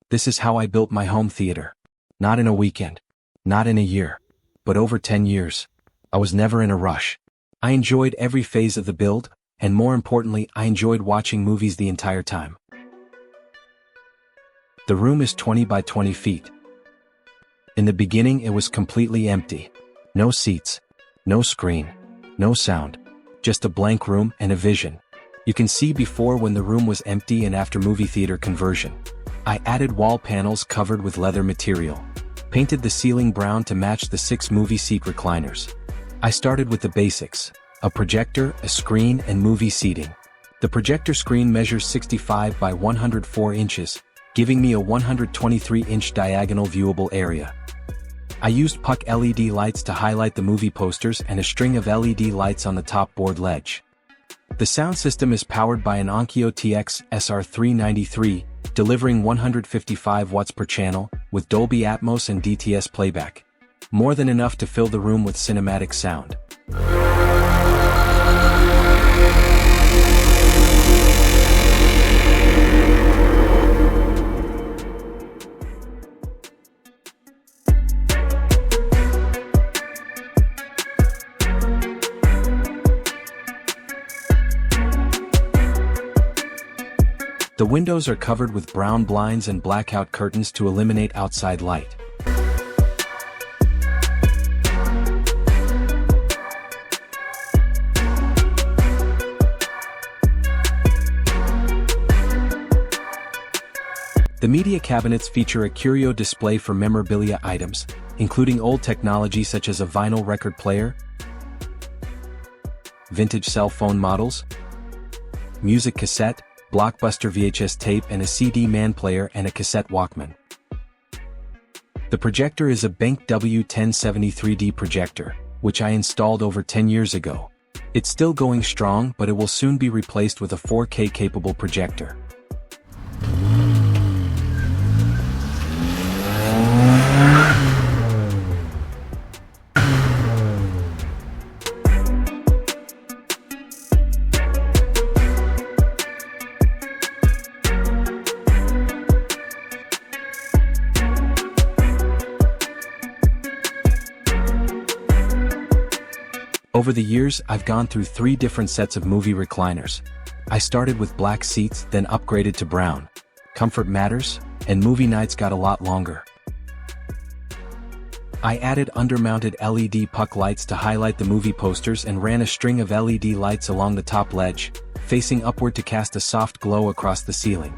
This is how I built my home theater. Not in a weekend. Not in a year. But over 10 years. I was never in a rush. I enjoyed every phase of the build, and more importantly, I enjoyed watching movies the entire time. The room is 20 by 20 feet. In the beginning it was completely empty. No seats. No screen. No sound. Just a blank room and a vision. You can see before when the room was empty and after movie theater conversion. I added wall panels covered with leather material. Painted the ceiling brown to match the 6 movie seat recliners. I started with the basics. A projector, a screen, and movie seating. The projector screen measures 65 by 104 inches, giving me a 123-inch diagonal viewable area. I used puck LED lights to highlight the movie posters and a string of LED lights on the top board ledge. The sound system is powered by an ONKYO TX-SR393, delivering 155 watts per channel, with Dolby Atmos and DTS playback. More than enough to fill the room with cinematic sound. The windows are covered with brown blinds and blackout curtains to eliminate outside light. The media cabinets feature a curio display for memorabilia items, including old technology such as a vinyl record player, vintage cell phone models, music cassette, Blockbuster VHS tape and a CD man player and a cassette Walkman. The projector is a BenQ W1073D projector, which I installed over 10 years ago. It's still going strong, but it will soon be replaced with a 4K capable projector. Over the years, I've gone through 3 different sets of movie recliners. I started with black seats, then upgraded to brown. Comfort matters, and movie nights got a lot longer. I added undermounted LED puck lights to highlight the movie posters and ran a string of LED lights along the top ledge, facing upward to cast a soft glow across the ceiling.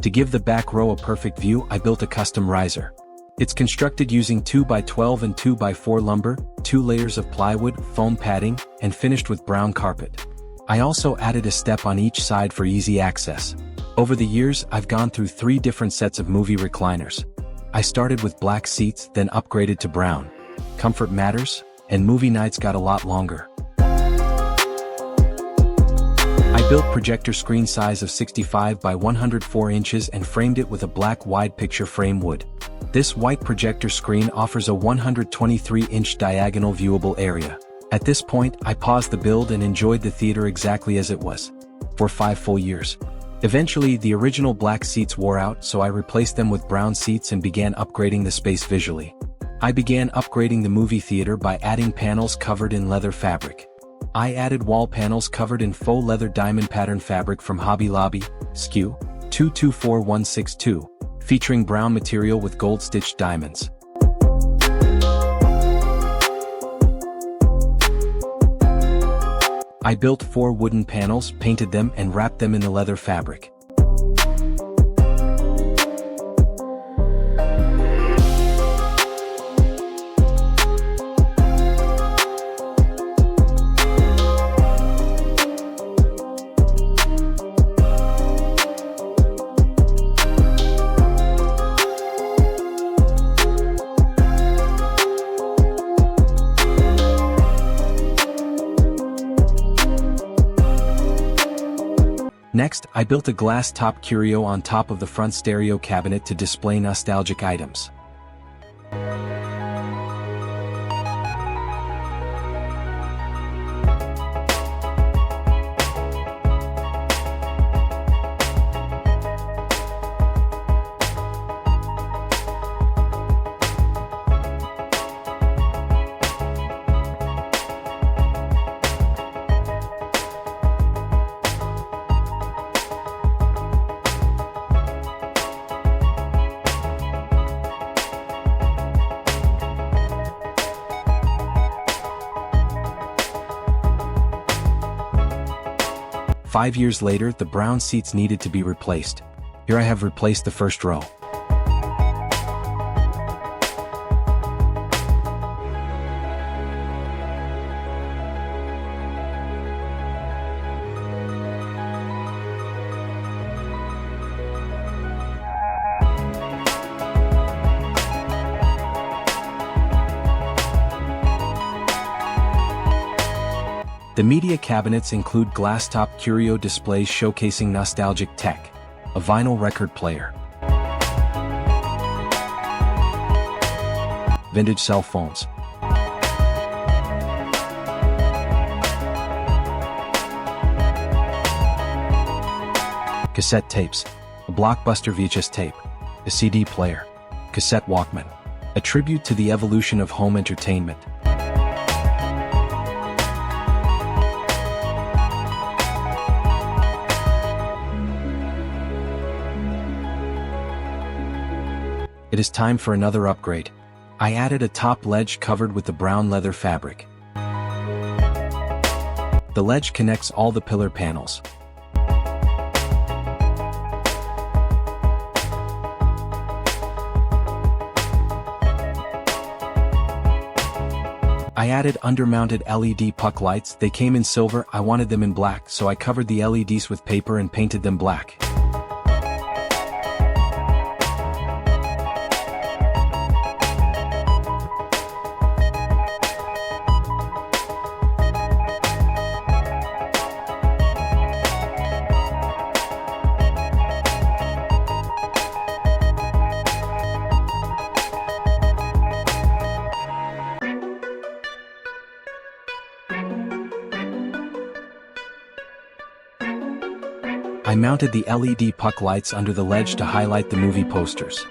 To give the back row a perfect view, I built a custom riser. It's constructed using 2x12 and 2x4 lumber, 2 layers of plywood, foam padding, and finished with brown carpet. I also added a step on each side for easy access. Over the years, I've gone through 3 different sets of movie recliners. I started with black seats, then upgraded to brown. Comfort matters, and movie nights got a lot longer. I built projector screen size of 65 by 104 inches and framed it with a black wide picture frame wood. This white projector screen offers a 123-inch diagonal viewable area. At this point, I paused the build and enjoyed the theater exactly as it was. For 5 full years. Eventually, the original black seats wore out, so I replaced them with brown seats and began upgrading the space visually. I began upgrading the movie theater by adding panels covered in leather fabric. I added wall panels covered in faux leather diamond pattern fabric from Hobby Lobby, SKU 224162, featuring brown material with gold-stitched diamonds. I built 4 wooden panels, painted them and wrapped them in the leather fabric. Next, I built a glass-top curio on top of the front stereo cabinet to display nostalgic items. Five years later, the brown seats needed to be replaced. Here I have replaced the first row. The media cabinets include glass-top curio displays showcasing nostalgic tech, a vinyl record player, vintage cell phones, cassette tapes, a blockbuster VHS tape, a CD player, cassette Walkman, a tribute to the evolution of home entertainment. It is time for another upgrade. I added a top ledge covered with the brown leather fabric. The ledge connects all the pillar panels. I added undermounted LED puck lights. They came in silver. I wanted them in black, so I covered the LEDs with paper and painted them black. I mounted the LED puck lights under the ledge to highlight the movie posters.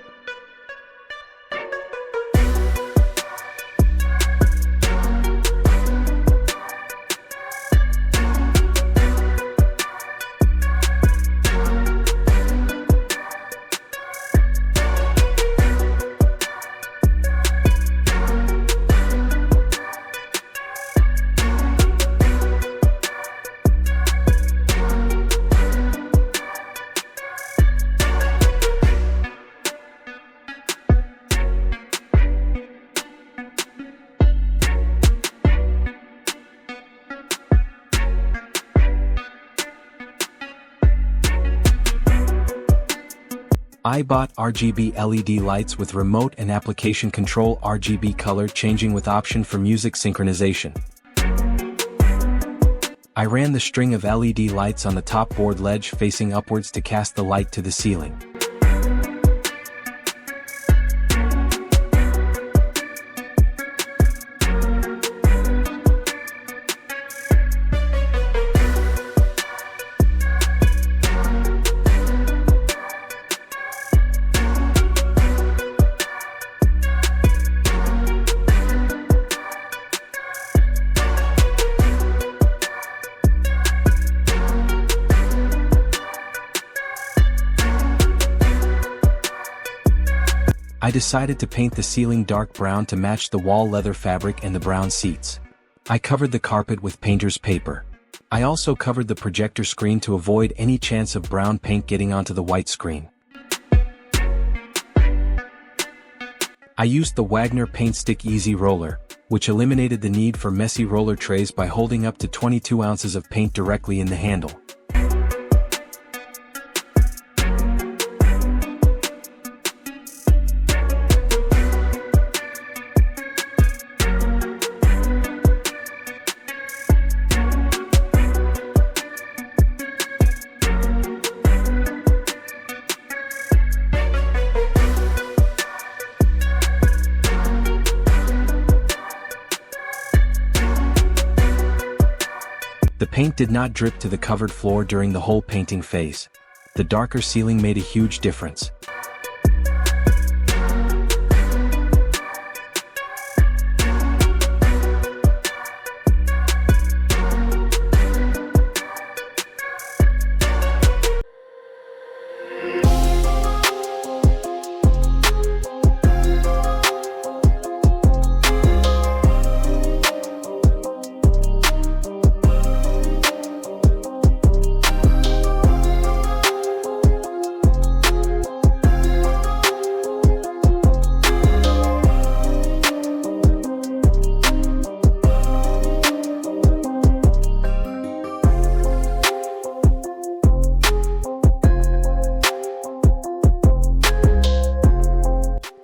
I bought RGB LED lights with remote and application control, RGB color changing with option for music synchronization. I ran the string of LED lights on the top board ledge facing upwards to cast the light to the ceiling. I decided to paint the ceiling dark brown to match the wall leather fabric and the brown seats. I covered the carpet with painter's paper. I also covered the projector screen to avoid any chance of brown paint getting onto the white screen. I used the Wagner Paint Stick Easy Roller, which eliminated the need for messy roller trays by holding up to 22 ounces of paint directly in the handle. Paint did not drip to the covered floor during the whole painting phase. The darker ceiling made a huge difference.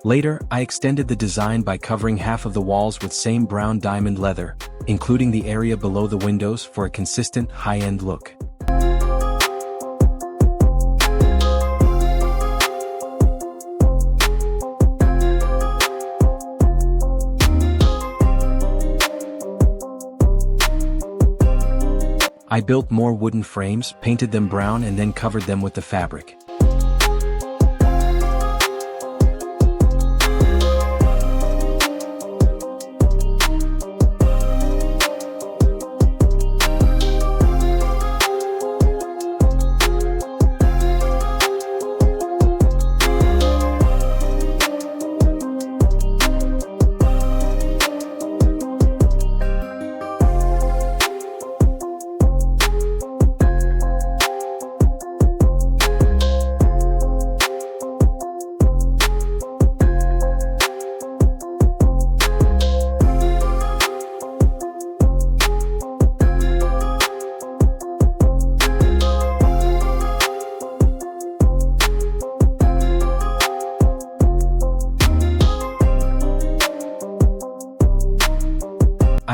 Later, I extended the design by covering half of the walls with same brown diamond leather, including the area below the windows for a consistent high-end look. I built more wooden frames, painted them brown and then covered them with the fabric.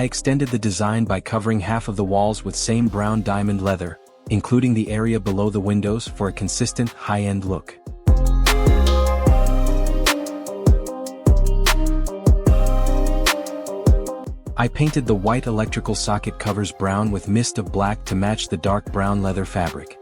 I extended the design by covering half of the walls with same brown diamond leather, including the area below the windows for a consistent high-end look. I painted the white electrical socket covers brown with mist of black to match the dark brown leather fabric.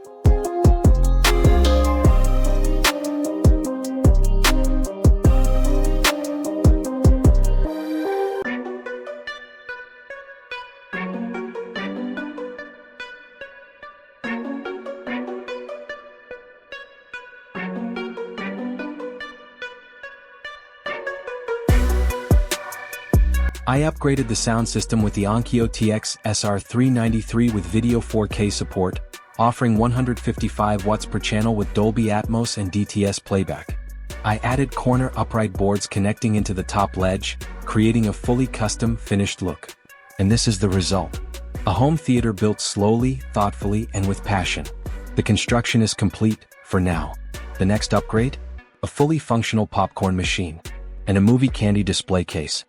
I upgraded the sound system with the ONKYO TX-SR393 with video 4K support, offering 155 watts per channel with Dolby Atmos and DTS playback. I added corner upright boards connecting into the top ledge, creating a fully custom, finished look. And this is the result. A home theater built slowly, thoughtfully, and with passion. The construction is complete, for now. The next upgrade? A fully functional popcorn machine. And a movie candy display case.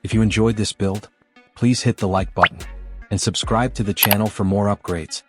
If you enjoyed this build, please hit the like button and subscribe to the channel for more upgrades.